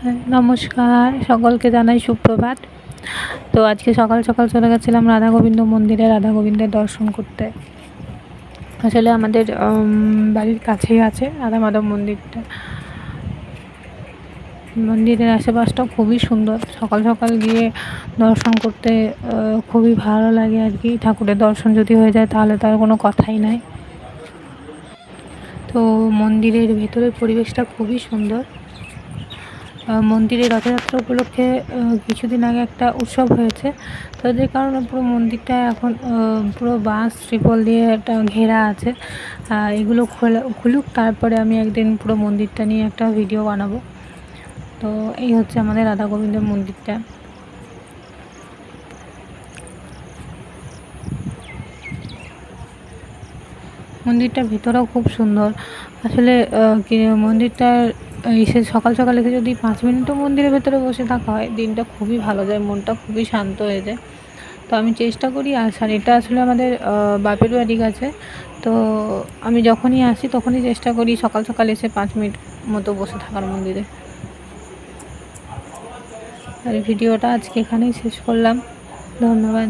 নমস্কার, সকলকে জানাই সুপ্রভাত। তো আজকে সকাল সকাল চলে গেছিলাম রাধা গোবিন্দ মন্দিরে রাধা গোবিন্দের দর্শন করতে। আসলে আমাদের বাড়ির কাছেই আছে রাধা মাধব মন্দিরটা। মন্দিরের আশেপাশটা খুবই সুন্দর। সকাল সকাল গিয়ে দর্শন করতে খুবই ভালো লাগে আর কি। ঠাকুরের দর্শন যদি হয়ে যায় তাহলে তার কোনো কথাই নাই। তো মন্দিরের ভেতরের পরিবেশটা খুবই সুন্দর। মন্দিরে রথযাত্রা উপলক্ষে কিছুদিন আগে একটা উৎসব হয়েছে, তো যে কারণে পুরো মন্দিরটা এখন পুরো বাঁশ ত্রিপল দিয়ে একটা ঘেরা আছে। এগুলো খুলুক, তারপরে আমি একদিন পুরো মন্দিরটা নিয়ে একটা ভিডিও বানাবো। তো এই হচ্ছে আমাদের রাধা গোবিন্দের মন্দিরটা। মন্দিরটার ভিতরেও খুব সুন্দর। আসলে মন্দিরটার এসে সকাল সকাল এসে যদি 5 মিনিটও মন্দিরের ভেতরে বসে থাকা হয়, দিনটা খুবই ভালো যায়, মনটা খুবই শান্ত হয়ে যায়। তো আমি চেষ্টা করি আসার। এটা আসলে আমাদের বাপের বাড়ির কাছে। তো আমি যখনই আসি তখনই চেষ্টা করি সকাল সকাল এসে 5 মিনিট মতো বসে থাকার মন্দিরে। আর ভিডিওটা আজকে এখানেই শেষ করলাম। ধন্যবাদ।